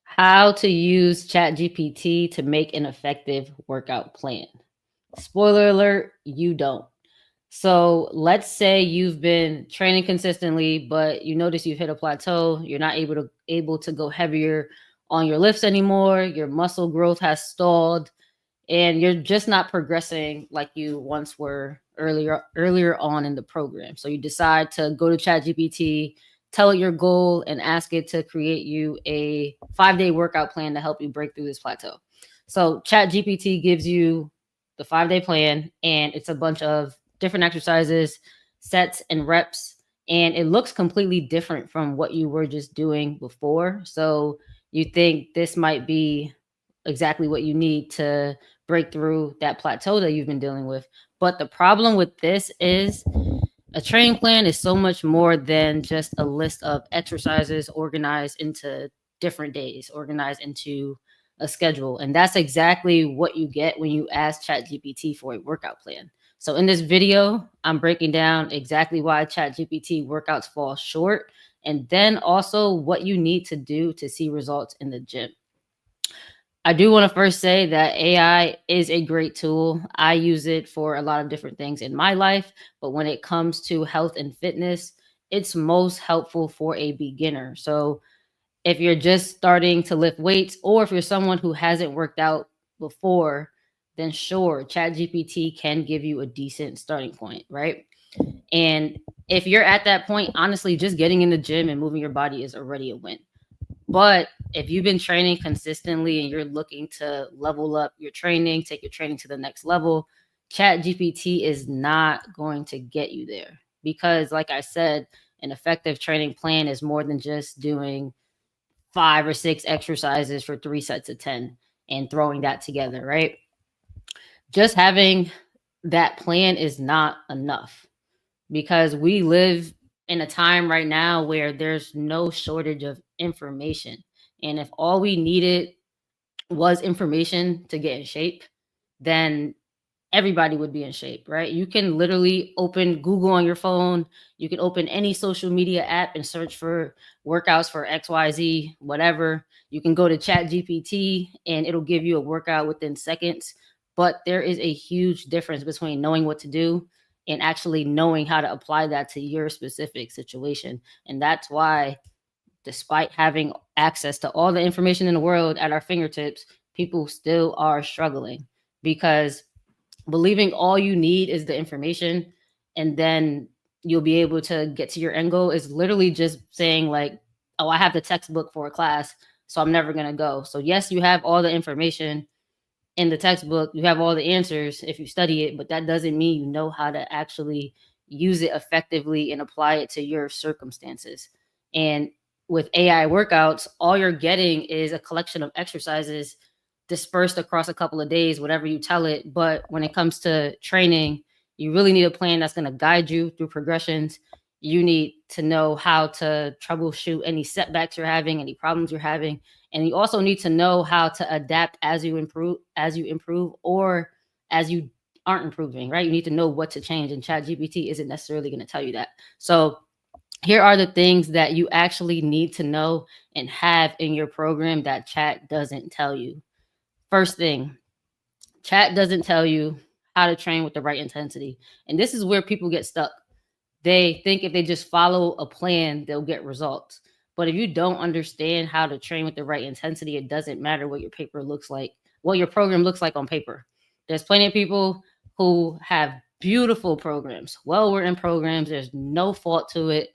How to use ChatGPT to make an effective workout plan. Spoiler alert, you don't. So let's say you've been training consistently, but you notice you've hit a plateau. You're not able to go heavier on your lifts anymore. Your muscle growth has stalled, and you're just not progressing like you once were earlier on in the program. So you decide to go to ChatGPT, tell it your goal, and ask it to create you a 5-day workout plan to help you break through this plateau. So ChatGPT gives you the 5-day plan, and it's a bunch of different exercises, sets, and reps. And it looks completely different from what you were just doing before. So you think this might be exactly what you need to break through that plateau that you've been dealing with. But the problem with this is a training plan is so much more than just a list of exercises organized into different days, organized into a schedule. And that's exactly what you get when you ask ChatGPT for a workout plan. So in this video, I'm breaking down exactly why ChatGPT workouts fall short, and then also what you need to do to see results in the gym. I do want to first say that AI is a great tool. I use it for a lot of different things in my life, but when it comes to health and fitness, it's most helpful for a beginner. So, if you're just starting to lift weights, or if you're someone who hasn't worked out before, then sure, ChatGPT can give you a decent starting point, right? And if you're at that point, honestly, just getting in the gym and moving your body is already a win. But if you've been training consistently and you're looking to level up your training, take your training to the next level, Chat GPT is not going to get you there. Because, like I said, an effective training plan is more than just doing 5 or 6 exercises for 3 sets of 10 and throwing that together, right? Just having that plan is not enough, because we live in a time right now where there's no shortage of information. And if all we needed was information to get in shape, then everybody would be in shape, right? You can literally open Google on your phone. You can open any social media app and search for workouts for XYZ, whatever. You can go to Chat GPT and it'll give you a workout within seconds. But there is a huge difference between knowing what to do and actually knowing how to apply that to your specific situation. And that's why, despite having access to all the information in the world at our fingertips, people still are struggling, because believing all you need is the information and then you'll be able to get to your end goal is literally just saying, like, oh, I have the textbook for a class, so I'm never going to go. So yes, you have all the information in the textbook, you have all the answers if you study it, but that doesn't mean you know how to actually use it effectively and apply it to your circumstances. And with AI workouts, all you're getting is a collection of exercises dispersed across a couple of days, whatever you tell it. But when it comes to training, you really need a plan that's going to guide you through progressions. You need to know how to troubleshoot any setbacks you're having, any problems you're having, and you also need to know how to adapt as you improve, or as you aren't improving, right? You need to know what to change, and ChatGPT isn't necessarily going to tell you that. So here are the things that you actually need to know and have in your program that Chat doesn't tell you. First thing, Chat doesn't tell you how to train with the right intensity. And this is where people get stuck. They think if they just follow a plan, they'll get results. But if you don't understand how to train with the right intensity, it doesn't matter what your paper looks like, what your program looks like on paper. There's plenty of people who have beautiful programs, well written programs. There's no fault to it.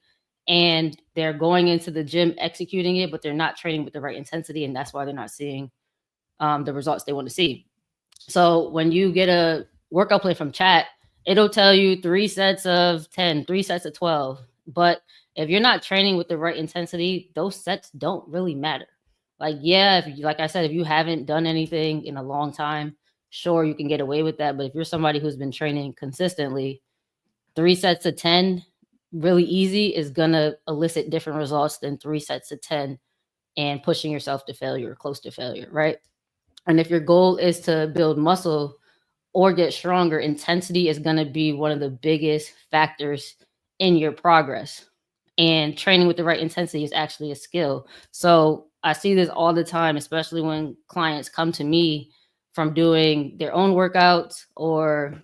And they're going into the gym executing it, but they're not training with the right intensity. And that's why they're not seeing the results they want to see. So when you get a workout plan from Chat, it'll tell you 3 sets of 10, 3 sets of 12. But if you're not training with the right intensity, those sets don't really matter. Like, yeah, if you, like I said, if you haven't done anything in a long time, sure, you can get away with that. But if you're somebody who's been training consistently, 3 sets of 10, really easy, is gonna elicit different results than 3 sets of 10 and pushing yourself to failure or close to failure, right? And if your goal is to build muscle or get stronger, intensity is going to be one of the biggest factors in your progress. And training with the right intensity is actually a skill. So I see this all the time, especially when clients come to me from doing their own workouts or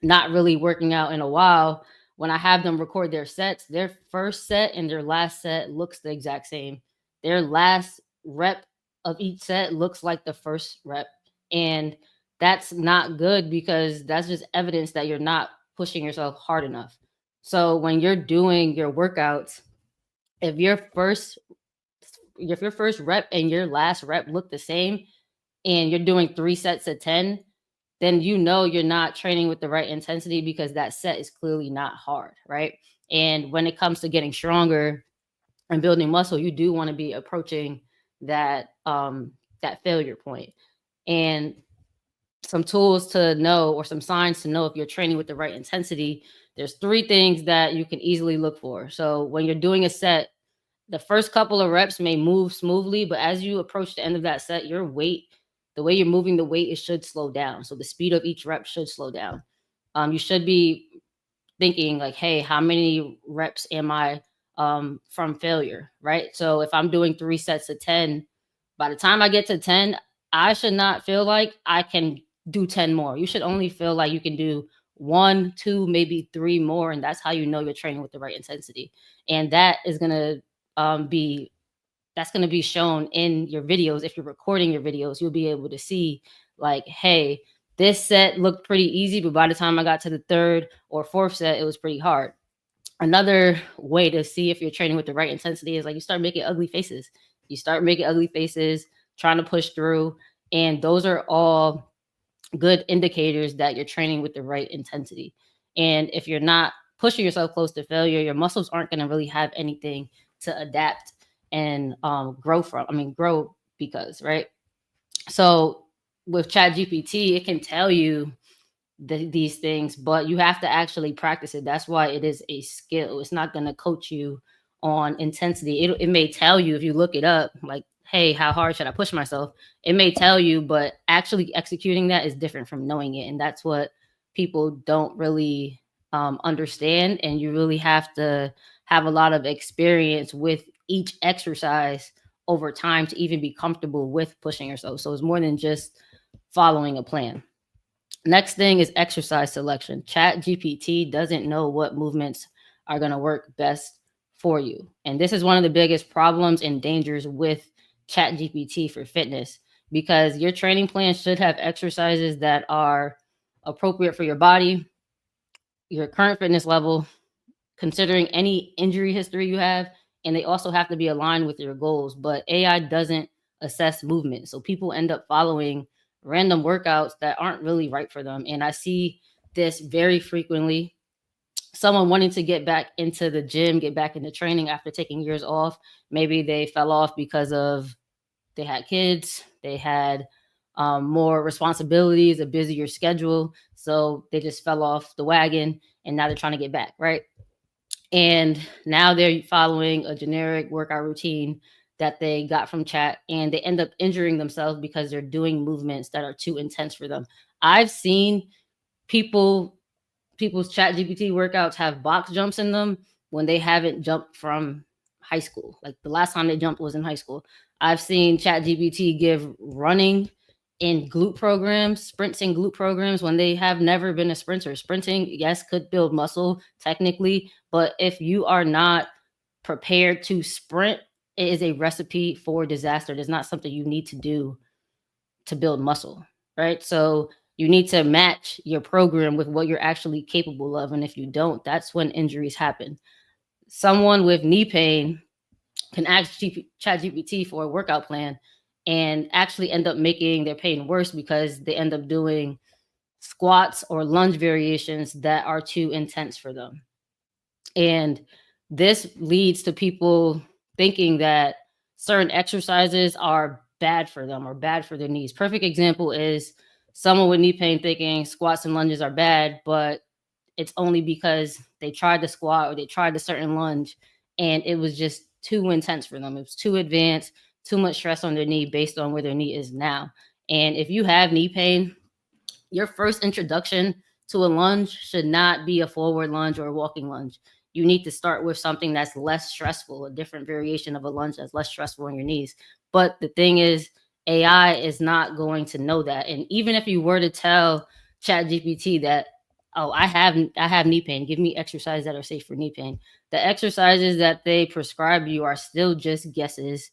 not really working out in a while. When I have them record their sets, their first set and their last set looks the exact same. Their last rep of each set looks like the first rep. And that's not good because that's just evidence that you're not pushing yourself hard enough. So when you're doing your workouts, if your first rep and your last rep look the same and you're doing 3 sets of 10, then you know you're not training with the right intensity because that set is clearly not hard, right? And when it comes to getting stronger and building muscle, you do want to be approaching that failure point. And some tools to know or some signs to know if you're training with the right intensity, there's 3 things that you can easily look for. So when you're doing a set, the first couple of reps may move smoothly, but as you approach the end of that set, your weight, the way you're moving the weight, it should slow down. So the speed of each rep should slow down. You should be thinking like, hey, how many reps am I from failure, right? So if I'm doing 3 sets of 10, by the time I get to 10, I should not feel like I can do 10 more. You should only feel like you can do 1, 2, maybe 3 more. And that's how you know you're training with the right intensity. And that is going to be that's going to be shown in your videos. If you're recording your videos, you'll be able to see like, hey, this set looked pretty easy, but by the time I got to the 3rd or 4th set, it was pretty hard. Another way to see if you're training with the right intensity is like you start making ugly faces. You start making ugly faces, trying to push through. And those are all good indicators that you're training with the right intensity. And if you're not pushing yourself close to failure, your muscles aren't going to really have anything to adapt and grow because, right? So with ChatGPT, it can tell you these things, but you have to actually practice it. That's why it is a skill. It's not going to coach you on intensity. It may tell you if you look it up, like, hey, how hard should I push myself? It may tell you, but actually executing that is different from knowing it. And that's what people don't really understand. And you really have to have a lot of experience with each exercise over time to even be comfortable with pushing yourself. So it's more than just following a plan. Next thing is exercise selection. Chat GPT doesn't know what movements are going to work best for you. And this is one of the biggest problems and dangers with Chat GPT for fitness because your training plan should have exercises that are appropriate for your body, your current fitness level, considering any injury history you have, and they also have to be aligned with your goals. But AI doesn't assess movement. So people end up following random workouts that aren't really right for them. And I see this very frequently. Someone wanting to get back into the gym, get back into training after taking years off. Maybe they fell off because of they had kids, they had more responsibilities, a busier schedule. So they just fell off the wagon and now they're trying to get back, right? And now they're following a generic workout routine that they got from chat and they end up injuring themselves because they're doing movements that are too intense for them. I've seen people's chat GPT workouts have box jumps in them when they haven't jumped from high school. Like the last time they jumped was in high school. I've seen chat GPT give running in glute programs, sprints in glute programs when they have never been a sprinter. Sprinting, yes, could build muscle technically, but if you are not prepared to sprint, it is a recipe for disaster. It is not something you need to do to build muscle, right? So you need to match your program with what you're actually capable of. And if you don't, that's when injuries happen. Someone with knee pain can ask ChatGPT for a workout plan and actually end up making their pain worse because they end up doing squats or lunge variations that are too intense for them. And this leads to people thinking that certain exercises are bad for them or bad for their knees. Perfect example is someone with knee pain thinking squats and lunges are bad, but it's only because they tried the squat or they tried a certain lunge and it was just too intense for them. It was too advanced, too much stress on their knee based on where their knee is now. And if you have knee pain, your first introduction to a lunge should not be a forward lunge or a walking lunge. you need to start with something that's less stressful, a different variation of a lunge that's less stressful on your knees. But the thing is, AI is not going to know that. And even if you were to tell ChatGPT that, oh, I have knee pain, give me exercises that are safe for knee pain. The exercises that they prescribe you are still just guesses,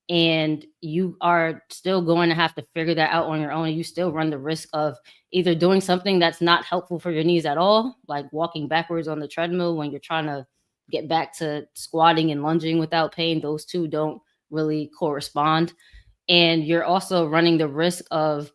and you are still going to have to figure that out on your own. And you still run the risk of either doing something that's not helpful for your knees at all, like walking backwards on the treadmill when you're trying to get back to squatting and lunging without pain. Those two don't really correspond. And you're also running the risk of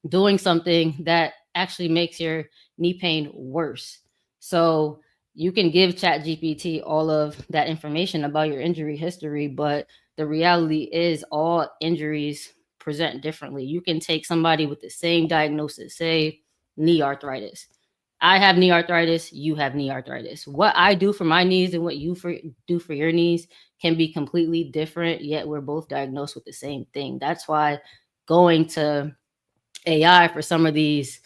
doing something that actually makes your knee pain worse. So you can give ChatGPT all of that information about your injury history, but the reality is all injuries present differently. You can take somebody with the same diagnosis, say knee arthritis. I have knee arthritis, you have knee arthritis. What I do for my knees and what do for your knees can be completely different, yet we're both diagnosed with the same thing. That's why going to AI for some of these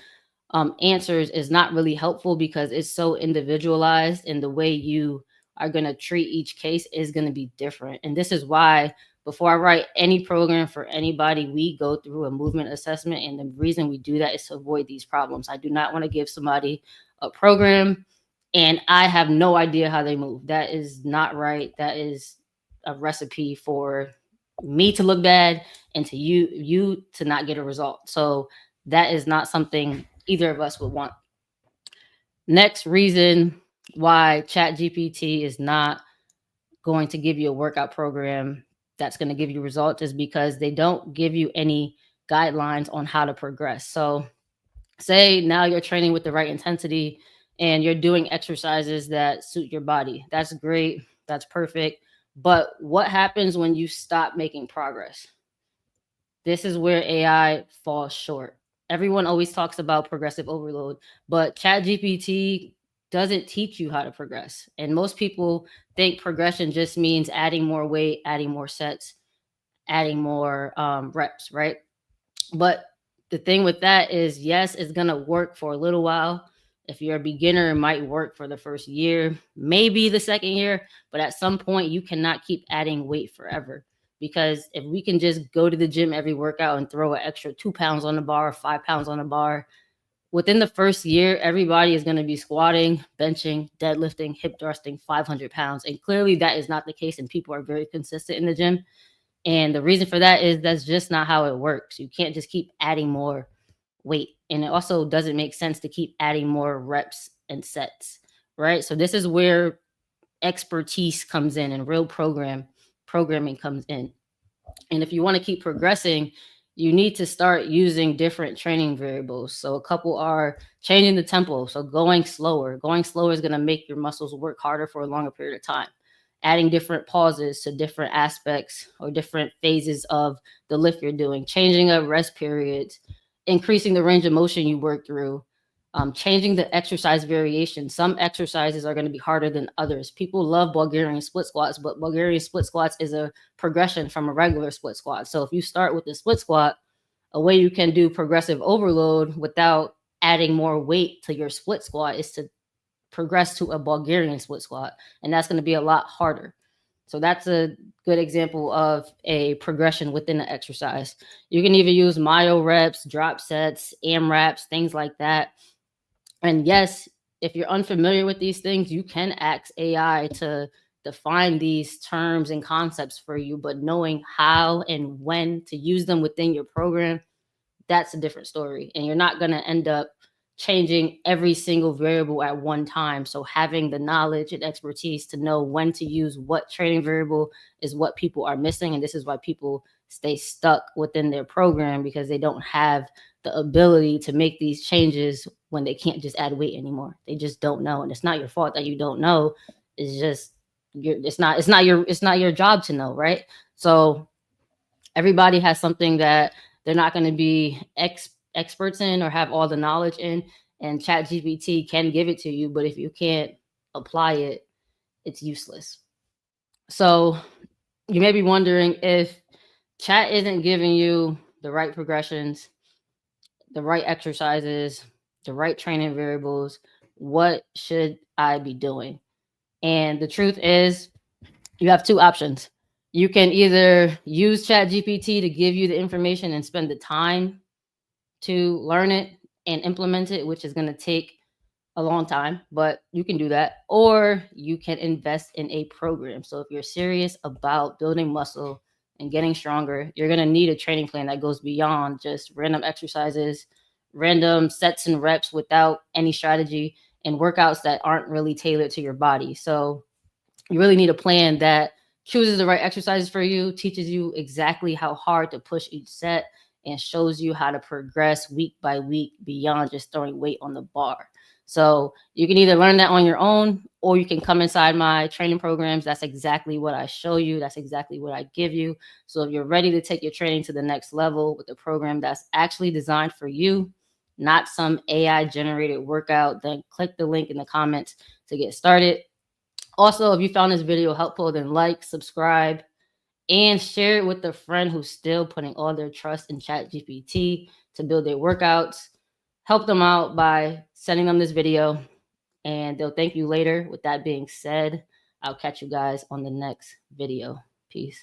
answers is not really helpful, because it's so individualized, and the way you are going to treat each case is going to be different. And this is why, before I write any program for anybody, we go through a movement assessment. And the reason we do that is to avoid these problems. I do not want to give somebody a program and I have no idea how they move. That is not right. That is a recipe for me to look bad and to you to not get a result. So that is not something either of us would want. Next reason why ChatGPT is not going to give you a workout program that's going to give you results is because they don't give you any guidelines on how to progress. So say now you're training with the right intensity and you're doing exercises that suit your body. That's great. That's perfect. But what happens when you stop making progress? This is where AI falls short. Everyone always talks about progressive overload, but ChatGPT doesn't teach you how to progress. And most people think progression just means adding more weight, adding more sets, adding more reps, right? But the thing with that is, yes, it's going to work for a little while. If you're a beginner, it might work for the first year, maybe the second year, but at some point, you cannot keep adding weight forever. Because if we can just go to the gym every workout and throw an extra 2 pounds on the bar, 5 pounds on the bar, within the first year, everybody is going to be squatting, benching, deadlifting, hip thrusting 500 pounds. And clearly, that is not the case. And people are very consistent in the gym. And the reason for that is that's just not how it works. You can't just keep adding more weight. And it also doesn't make sense to keep adding more reps and sets, right? So this is where expertise comes in and real programming comes in. And if you want to keep progressing, you need to start using different training variables. So a couple are changing the tempo. So going slower. Going slower is going to make your muscles work harder for a longer period of time. Adding different pauses to different aspects or different phases of the lift you're doing. Changing up rest periods. Increasing the range of motion you work through. Changing the exercise variation. Some exercises are going to be harder than others. People love Bulgarian split squats, but Bulgarian split squats is a progression from a regular split squat. So if you start with the split squat, a way you can do progressive overload without adding more weight to your split squat is to progress to a Bulgarian split squat. And that's going to be a lot harder. So that's a good example of a progression within the exercise. You can even use myo reps, drop sets, AMRAPs, things like that. And yes, if you're unfamiliar with these things, you can ask AI to define these terms and concepts for you, but knowing how and when to use them within your program, that's a different story. And you're not going to end up changing every single variable at one time. So having the knowledge and expertise to know when to use what training variable is what people are missing. And this is why people stay stuck within their program, because they don't have the ability to make these changes when they can't just add weight anymore. They just don't know. And it's not your fault that you don't know. It's just it's not your job to know, right? So everybody has something that they're not going to be experts in or have all the knowledge in, and ChatGPT can give it to you, but if you can't apply it, it's useless. So you may be wondering, if Chat isn't giving you the right progressions, the right exercises, the right training variables, what should I be doing? And the truth is, you have two options. You can either use ChatGPT to give you the information and spend the time to learn it and implement it, which is going to take a long time, but you can do that. Or you can invest in a program. So if you're serious about building muscle and getting stronger, you're going to need a training plan that goes beyond just random exercises, random sets and reps without any strategy, and workouts that aren't really tailored to your body. So you really need a plan that chooses the right exercises for you, teaches you exactly how hard to push each set, and shows you how to progress week by week beyond just throwing weight on the bar. So you can either learn that on your own, or you can come inside my training programs. That's exactly what I show you. That's exactly what I give you. So if you're ready to take your training to the next level with a program that's actually designed for you, not some AI generated workout, then click the link in the comments to get started. Also, if you found this video helpful, then like, subscribe, and share it with a friend who's still putting all their trust in ChatGPT to build their workouts. Help them out by sending them this video, and they'll thank you later. With that being said, I'll catch you guys on the next video. Peace.